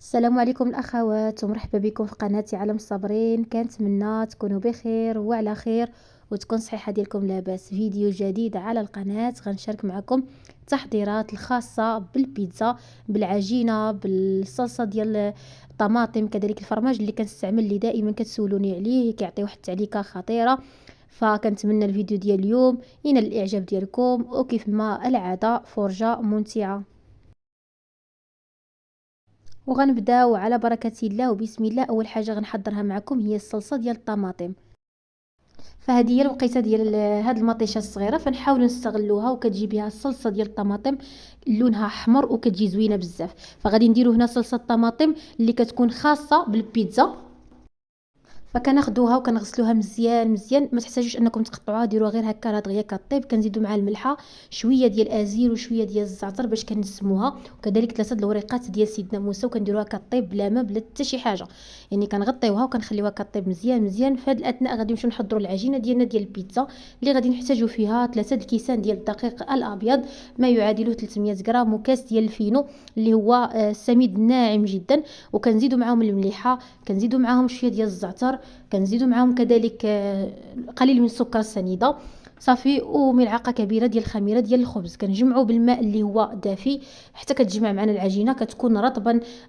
السلام عليكم الأخوات ومرحبا بكم في قناتي عالم الصابرين. كنتمنى تكونوا بخير وعلى خير وتكون صحيحة ديالكم لاباس. فيديو جديد على القناة غنشارك معكم التحضيرات الخاصة بالبيتزا، بالعجينة، بالصلصة ديال الطماطم، كذلك الفرماج اللي كنستعمل، اللي دائما كتسولوني عليه، كيعطي واحد التعليقة خطيرة. فكنتمنى الفيديو ديال اليوم ينال الاعجاب ديالكم، وكيف ما العادة فرجة ممتعة. وغنبداو على بركة الله وبسم الله. اول حاجه غنحضرها معكم هي الصلصه ديال الطماطم. فهذه هي الوقيته ديال هاد المطيشه الصغيره، فنحاولوا نستغلوها وكتجي بها الصلصه ديال الطماطم لونها احمر وكتجي زوينه بزاف. فغادي نديروا هنا صلصه الطماطم اللي كتكون خاصه بالبيتزا. فكناخذوها وكنغسلوها مزيان مزيان، ما تحتاجوش انكم تقطعوها، ديروها غير هكا راه دغيا كطيب. كنزيدوا مع الملحه شويه ديال ازير وشويه ديال الزعتر باش كنسموها، وكذلك 3 الوريقات ديال سيدنا موسى، وكنديروها كطيب بلا ما بلا حتى شي حاجه. يعني كنغطيوها وكنخليوها كطيب مزيان مزيان. في هذا الاثناء غادي نمشيو نحضروا العجينه ديالنا ديال البيتزا، اللي غادي نحتاجوا فيها 3 الكيسان ديال الدقيق الابيض، ما يعادل 300 غرام، وكاس ديال الفينو اللي هو سميد ناعم جدا، وكنزيدوا معاهم المليحه، كنزيدوا معاهم شويه ديال الزعتر، كنزيدوا معاهم كذلك قليل من السكر السنيده صافي، وملعقه كبيره ديال الخميره ديال الخبز. كنجمعوا بالماء اللي هو دافي حتى كتجمع معنا العجينه، كتكون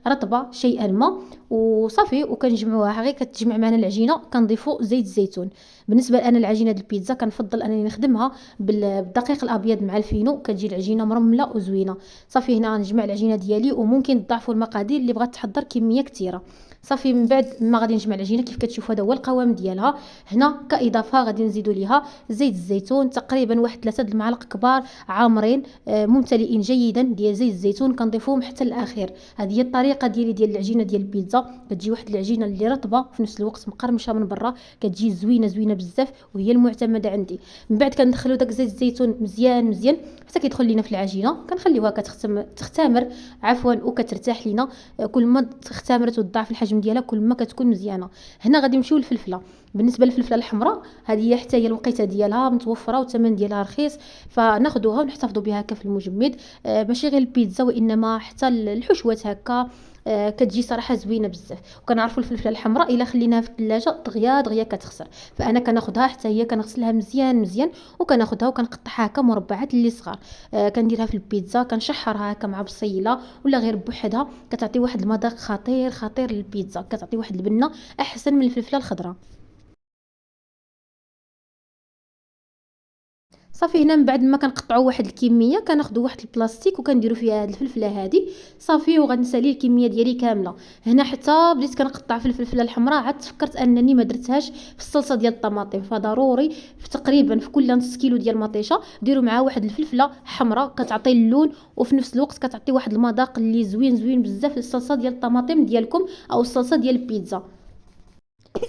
رطبه شيئا ما وصافي، وكنجمعوها غير كتجمع معنا العجينه. كنضيفوا زيت الزيتون. بالنسبه لنا العجينه ديال البيتزا كنفضل انني نخدمها بالدقيق الابيض مع الفينو، كتجي العجينه مرمله وزوينه. صافي هنا غنجمع العجينه ديالي، وممكن تضاعفوا المقادير اللي بغات تحضر كميه كثيره. صافي من بعد ما غادي نجمع العجينه كيف كتشوفوا هذا هو القوام ديالها. هنا كاضافه غادي نزيدوا ليها زيت الزيتون، تقريبا واحد 3 المعالق كبار عامرين ممتلئين جيدا ديال زيت الزيتون، كنضيفوهم حتى الاخير. هذه هي الطريقه ديالي ديال العجينه ديال البيتزا. كتجي واحد العجينه اللي رطبه في نفس الوقت مقرمشه من برا، كتجي زوينه زوينه بزاف، وهي المعتمده عندي. من بعد كندخلوا داك زيت الزيتون مزيان مزيان حتى كيدخل لينا في العجينه، كنخليوها تختمر عفوا وكترتاح لينا. كل ما اختمرت وتضاعف الحجم ديالها كل ما كتكون مزيانه. هنا غادي نمشيو للفلفله. بالنسبه للفلفله الحمراء، هذه حتى هي الوقيته ديالها متوفره والثمن ديالها رخيص، فناخذوها ونحتفظوا بها هكا في المجمد. ماشي غير البيتزا وانما حتى الحشوات هكا. كتجي صراحه زوينه بزاف. وكنعرفوا الفلفله الحمراء الا خليناها في الثلاجه دغيا دغيا كتخسر، فانا كناخذها حتى هي كنغسلها مزيان مزيان، وكناخذها وكنقطعها هكا مربعات اللي صغار. كنديرها في البيتزا، كنشحرها هكا مع بصيله ولا غير بوحدها، كتعطي واحد المذاق خطير خطير للبيتزا، كتعطي واحد البنه احسن من الفلفله الخضراء. صافي هنا من بعد ما كنقطعوا واحد الكميه، كناخذوا واحد البلاستيك وكنديروا فيها هاد الفلفله هادي صافي، وغنسالي الكميه ديالي كامله. هنا حتى بديت كنقطع في الفلفله الحمراء، عاد تفكرت انني ما درتهاش في الصلصه ديال الطماطم. فضروري في تقريبا في كل نص كيلو ديال مطيشه ديروا معاه واحد الفلفله حمراء، كتعطي اللون وفي نفس الوقت كتعطي واحد المذاق اللي زوين زوين بزاف للصلصه ديال الطماطم ديالكم او الصلصه ديال البيتزا.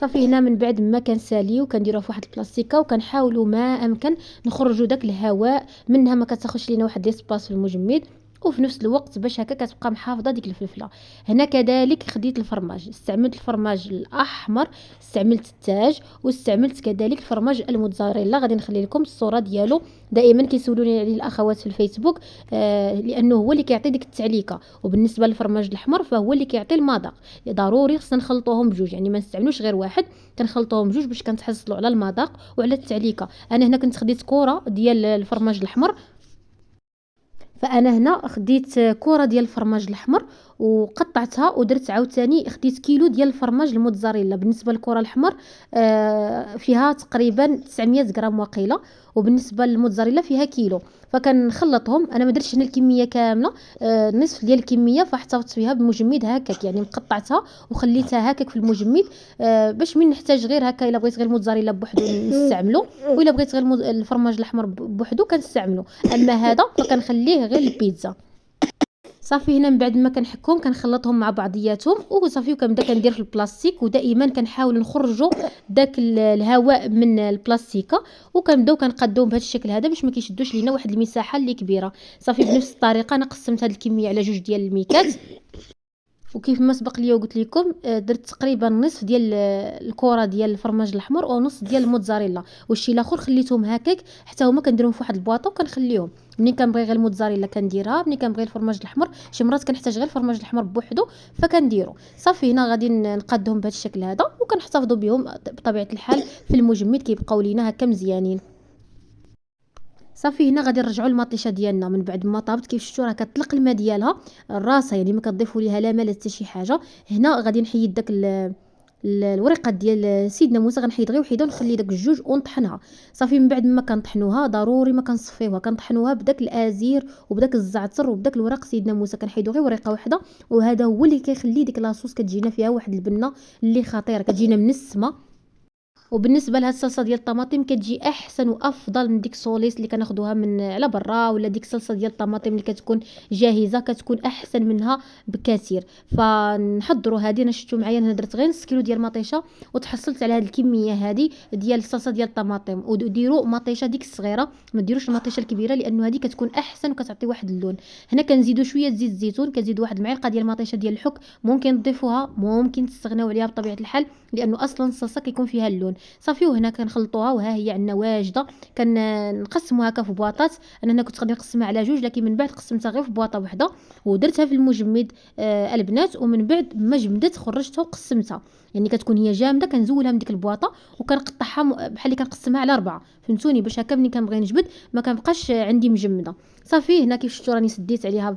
صافي هنا من بعد ما كنساليو كنديروها في واحد البلاستيكه، وكنحاولوا ما امكن نخرجوا داك الهواء منها، ما كتاخذش لينا واحد ليسباس في المجمد، وفي نفس الوقت باش هكا كتبقى محافظه ديك الفلفله. هنا كذلك خديت الفرماج، استعملت الفرماج الاحمر، استعملت التاج، واستعملت كذلك الفرماج الموتزاريلا. غادي نخلي لكم الصوره ديالو، دائما كيسولوني عليه الاخوات في الفيسبوك، لانه هو اللي كيعطي ديك التعليقه. وبالنسبه للفرماج الاحمر فهو اللي كيعطي المذاق. ضروري خصنا نخلطوهم بجوج، يعني ما نستعملوش غير واحد، كنخلطوهم بجوج باش كنتحصلوا على المذاق وعلى التعليقه. انا هنا كنت خديت كره ديال الفرماج الاحمر، فانا هنا خديت كره ديال الفرماج الاحمر وقطعتها، ودرت عاوتاني خديت كيلو ديال الفرماج الموتزاريلا. بالنسبه للكره الاحمر فيها تقريبا 900 غرام وقيله، وبالنسبه للموتزاريلا فيها كيلو. فكنخلطهم، انا ما درتش هنا الكميه كامله، نصف ديال الكميه، فاحتفظت فيها بمجمد هكاك، يعني قطعتها وخليتها هكاك في المجمد، باش من نحتاج غير هكا الا بغيت غير الموتزاريلا بوحدو نستعملو، والا بغيت غير الفرماج الاحمر بوحدو كنستعملو. اما هذا فكنخليه غير البيتزا. صافي هنا من بعد ما كنحكهم كنخلطهم مع بعضياتهم وصافي، وكنبدا كندير في البلاستيك، ودائما كنحاول نخرجوا داك الهواء من البلاستيكه، وكنبداو كنقادوهم بهذا الشكل هذا باش ما كيشدوش لينا واحد المساحه اللي كبيره. صافي بنفس الطريقه انا قسمت هذه الكميه على جوج ديال الميكات، وكيف ما سبق لي وقلت لكم درت تقريبا نصف ديال الكره ديال الفرماج الاحمر ونص ديال الموتزاريلا، والشي الاخر خليتهم هكاك حتى هما كنديرهم في واحد البواطه وكنخليهم. منين كنبغي غير الموتزاريلا كنديرها، منين كنبغي الفرماج الاحمر شي مرات كنحتاج غير الفرماج الاحمر بوحدو فكنديرو. صافي هنا غادي نقادهم بهذا الشكل هذا وكنحتفظوا بهم بطبيعه الحال في المجمد، كيبقاو لينا هكا مزيانين. صافي هنا غادي نرجعوا المطيشه ديالنا من بعد ما طابت. كيف شفتوا راه كتطلق الماء ديالها راسها، يعني ما كتضيفوا ليها لا ماء لا حتى شي حاجه. هنا غادي نحيد داك الورقات ديال سيدنا موسى، غنحيد غير وحده ونخلي داك الجوج ونطحنها. صافي من بعد ما كنطحنوها ضروري ما كنصفيوها، كنطحنوها بداك الازير وبداك الزعتر وبداك الورق سيدنا موسى، كنحيدو غير ورقه واحده، وهذا هو اللي كيخلي ديك لاصوص كتجينا فيها واحد البنه اللي خطيره، كتجينا من السما. وبالنسبه لهاد الصلصه ديال الطماطم كتجي احسن وافضل من ديك السوليس اللي كناخذوها من على برا، ولا ديك الصلصه ديال الطماطم اللي كتكون جاهزه كتكون احسن منها بكثير. فنحضروا هذه. انا شفتوا معايا انا درت غير نص كيلو ديال المطيشه وتحصلت على هذه الكميه هذه ديال الصلصه ديال الطماطم. وديروا مطيشه ديك الصغيره، ما ديروش المطيشه الكبيره لانه هذه كتكون احسن وكتعطي واحد اللون. هنا كنزيدوا شويه زيت الزيتون، كنزيدوا واحد المعلقه ديال المطيشه ديال الحك، ممكن تضيفوها ممكن تستغناو عليها بطبيعه الحال لانه اصلا الصلصه كيكون فيها اللون. صافي وهنا كنخلطوها وها هي عندنا واجده. كنقسموها هكا في بواطات. انا هنا كنت غادي نقسمها على جوج لكن من بعد قسمتها غير في بواطه واحده ودرتها في المجمد البنات. ومن بعد ما جمدت خرجتها وقسمتها، يعني كتكون هي جامده كنزولها من ديك البواطه وكنقطعها بحال اللي كنقسمها على 4، فهمتوني؟ باش هكا ملي كنبغي نجبد ما كنبقاش عندي مجمده. صافي هنا كيف شفتوا راني سديت عليها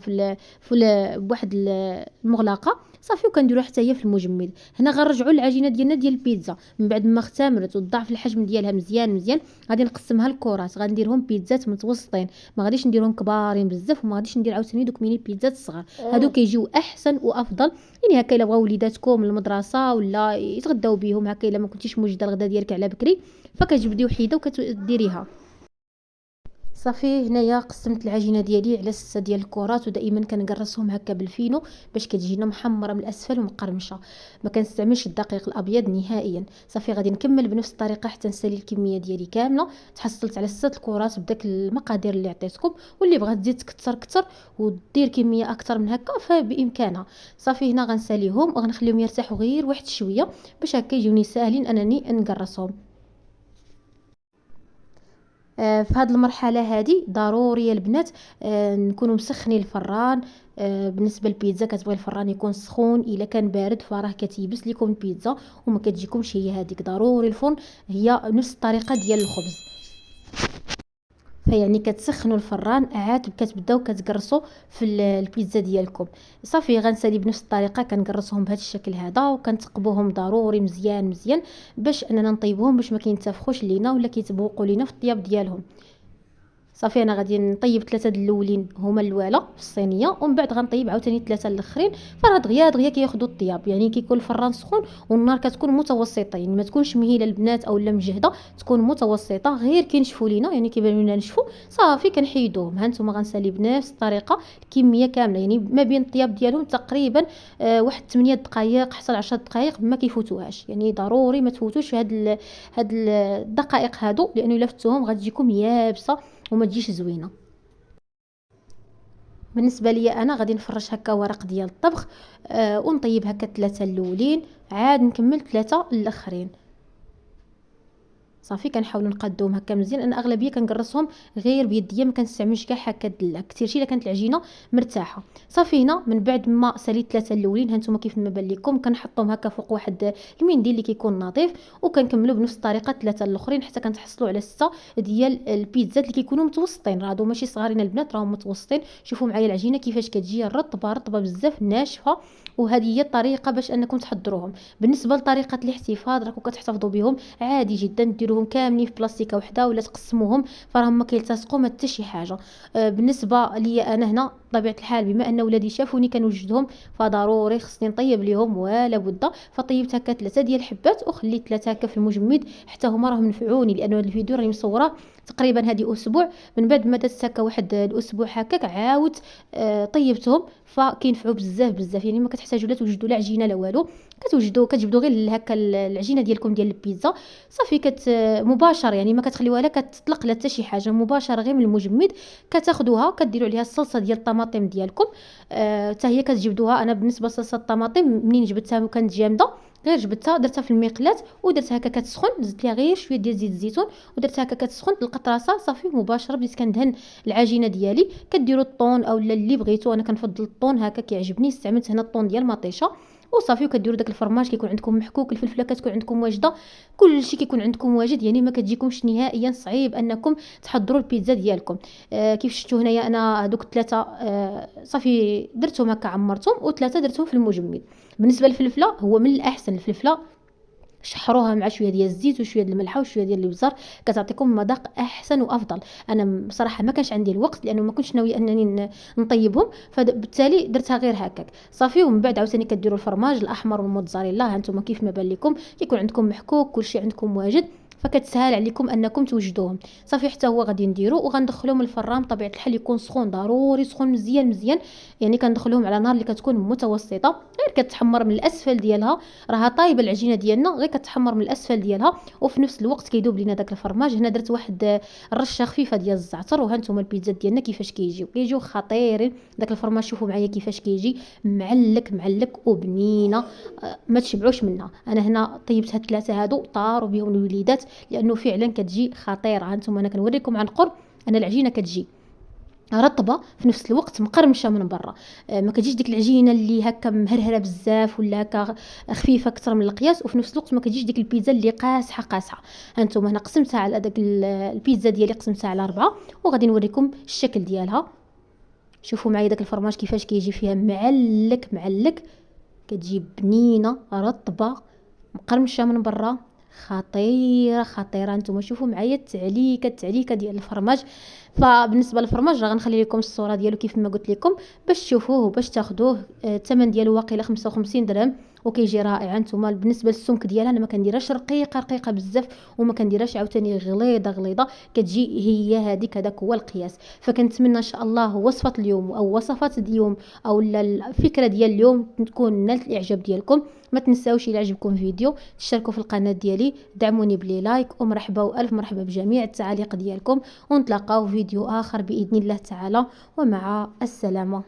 بواحد المغلقه. صافي وكنديروها حتى هي في المجمد. هنا غنرجعوا للعجينه ديالنا ديال البيتزا من بعد ما اختمرت وضاعف الحجم ديالها مزيان مزيان. غادي نقسمها لكرات، غنديرهم بيتزات متوسطين، ما غاديش نديرهم كبارين بزاف وما غاديش ندير عاوتاني دوك ميني بيتزات الصغار. هادو كيجيو احسن وافضل، يعني هكا الا بغاو وليداتكم المدرسه ولا يتغداو بهم هكا الا ما كنتيش موجده الغدا ديالك على بكري فكتجبدي وحيده وكتديريها. صافي هنايا قسمت العجينه ديالي على 6 ديال الكرات، ودائما كنقرصهم هكا بالفينو باش كتجينا محمره من الاسفل ومقرمشه، ما كنستعملش الدقيق الابيض نهائيا. صافي غادي نكمل بنفس الطريقه حتى نسالي الكميه ديالي كامله. تحصلت على 6 الكرات بداك المقادير اللي عطيتكم، واللي بغات تزيد تكثر كثر ودير كميه اكثر من هكا فبامكانها. صافي هنا غنساليهم وغنخليهم يرتاحوا غير واحد شويه باش هكا يجوني ساهلين انني نقرصهم. في هذه المرحله هذه ضروري البنات نكونوا مسخنين الفران. بالنسبه للبيتزا كتبغي الفران يكون سخون، الا كان بارد فراه كتيبس لكم البيتزا وما كتجيكمش هي هذيك. ضروري الفرن هي نفس الطريقه ديال الخبز، فيعني كتسخنوا الفران عاد كتبداو كتقرصوا في البيتزا ديالكم. صافي غنسالي بنفس الطريقه كنقرصهم بهذا الشكل هذا وكنتقبوهم ضروري مزيان مزيان باش اننا نطيبوهم باش ما كينتفخوش لينا ولا كيتبوقوا لينا في الطياب ديالهم. صافي انا غادي نطيب 3 الاولين هما الوالا في الصينيه ومن بعد غنطيب عاوتاني 3 الاخرين. فراه دغيا دغيا كياخذوا الطياب، يعني كيكون الفران سخون والنار كتكون متوسطه، يعني ما تكونش مهيله البنات اولا مجهده، تكون متوسطه غير كينشفوا لينا يعني كيبانوا لنا نشفوا. صافي كنحيدوهم. ها نتوما غنسالي بنفس الطريقه الكميه كامله، يعني ما بين الطياب ديالهم تقريبا واحد 8 دقائق حتى 10 دقائق ما كيفوتوهاش، يعني ضروري ما تفوتوش هاد الدقائق هادو لانه الا فتوهم غتجيكم يابسه وما تجيش زوينه. بالنسبه لي انا غادي نفرش هكا ورق ديال الطبخ ونطيب هكا 3 الاولين عاد نكمل 3 الاخرين. صافي كنحاولوا نقادوهم هكا مزيان. انا اغلبيه كنقرصهم غير بيديا ما كنستعملش كاع هكا الدله كثير شي الا كانت العجينه مرتاحه. صافي هنا من بعد ما ساليت 3 الاولين هانتوما كيف ما بان لكم كنحطهم هكا فوق واحد المنديل اللي كيكون نظيف وكنكملوا بنفس الطريقه 3 الاخرين حتى كنتحصلوا على 6 ديال البيتزات اللي كيكونوا متوسطين. راه هادو ماشي صغارين البنات، راهم متوسطين. شوفوا معايا العجينه كيفاش كتجي رطبه رطبه بزاف ناشفه، وهذه هي الطريقه باش انكم تحضروهم. بالنسبه لطريقه الاحتفاظ راكم كتحتفظوا بهم عادي جدا، ديروهم كاملين في بلاستيكه وحده ولا تقسموهم فراهم ما كيلتصقوا ما حتى شي حاجه. بالنسبه لي انا هنا بطبيعه الحال بما ان ولادي شافوني كنوجدهم فضروري خصني نطيب ليهم ولا بد. فطيبت هكا 3 ديال الحبات وخليت 3 هكا في المجمد حتى هما راهم نفعوني لانه الفيديو راني مصوره تقريبا هذه اسبوع. من بعد ما دازت هكا واحد الاسبوع هكاك عاود طيبتهم فكينفعوا بزاف بزاف، يعني ما كتحتاجوا لا توجدوا لا عجينه لا والو، كتجبدوا غير هكا العجينه ديالكم ديال البيتزا. صافي مباشره يعني ما كتخليوها لا كتطلق لا حتى شي حاجه، مباشره غير من المجمد كتاخذوها كديروا عليها الصلصه ديال الطماطم الطماطم ديالكم. حتى هي كتجبدوها. انا بالنسبه لصلصه الطماطم منين جبدتها وكانت جامده، غير جبدتها درتها في المقلاة ودرتها هكا كتسخن، زدت ليها غير شويه ديال زيت الزيتون ودرتها هكا كتسخن، طلقت راسها صافي مباشره بديت كندهن العجينه ديالي. كديروا الطون اولا اللي بغيتو، انا كنفضل الطون هكا كيعجبني، استعملت هنا الطون ديال مطيشه وصافي. وكديروا داك الفرماج كيكون عندكم محكوك، الفلفله كتكون عندكم واجده، كلشي كيكون عندكم واجد، يعني ما كتجيكمش نهائيا صعيب انكم تحضروا البيتزا ديالكم. كيف شفتوا هنايا انا هذوك ثلاثه صافي درتهم هكا عمرتهم، وثلاثه درتهم في المجمد. بالنسبه للفلفله هو من الاحسن الفلفله شحروها مع شويه ديال الزيت وشويه ديال الملح وشويه ديال الابزار، كتعطيكم مذاق احسن وافضل. انا بصراحه ما كانش عندي الوقت لانه ما كنتش ناويه انني نطيبهم، فبالتالي درتها غير هكاك صافي. ومن بعد عاوتاني كديروا الفرماج الاحمر والموتزاريلا، هانتوما كيف ما بان لكم كيكون عندكم محكوك كلشي عندكم واجد، فكتسهل عليكم انكم توجدوهم صافي. حتى هو غادي نديرو وغندخلوهم الفران بطبيعه الحال يكون سخون، ضروري سخون مزيان مزيان، يعني كندخلوهم على نار اللي كتكون متوسطه، غير كتحمر من الاسفل ديالها، راها طايبه العجينه ديالنا، غير كتحمر من الاسفل ديالها وفي نفس الوقت كيذوب لينا داك الفرماج. هنا درت واحد الرشه خفيفه ديال الزعتر، وهانتوما البيتزا ديالنا كيفاش كيجيو خطيرين. داك الفرماج شوفوا معايا كيفاش كيجي معلك معلك وبنينه، ما تشبعوش منها. انا هنا طيبت هاد الثلاثه هادو طاروا بهم الوليدات لانه فعلا كتجي خطيره. هانتوما انا كنوريكم عن قرب، انا العجينه كتجي رطبه في نفس الوقت مقرمشه من برا، ما كتجيش ديك العجينه اللي هكا مهرهره بزاف ولا هكا خفيفه اكثر من القياس، وفي نفس الوقت ما كتجيش ديك البيتزا اللي قاسحه قاسحه. هانتوما هنا قسمتها على داك البيتزا ديالي، قسمتها على 4 وغادي نوريكم الشكل ديالها. شوفوا معايا داك الفرماج كيفاش كيجي فيها معلك معلك، كتجي بنينه رطبه مقرمشه من برا، خطيره خطيره. نتوما شوفوا معايا التعليكه ديال الفرماج. فبالنسبه للفرماج راه غنخلي لكم الصوره ديالو كيف ما قلت لكم باش تشوفوه وباش تاخذوه. الثمن ديالو واقيلا 55 درهم وكيجي رائع. نتوما بالنسبه للسمك ديالها انا ما كنديرهاش رقيقه بزاف وما كنديرهاش عاوتاني غليظه، كتجي هي هذيك، هذاك هو القياس. فكنتمنى ان شاء الله وصفه اليوم او وصفات اليوم او الفكره ديال اليوم تكون نالت الاعجاب ديالكم. ما تنساوش الى عجبكم فيديو تشتركوا في القناه ديالي، دعموني بلي لايك، ومرحبا والف مرحبا بجميع التعاليق ديالكم، ونتلاقاو في فيديو اخر باذن الله تعالى، ومع السلامه.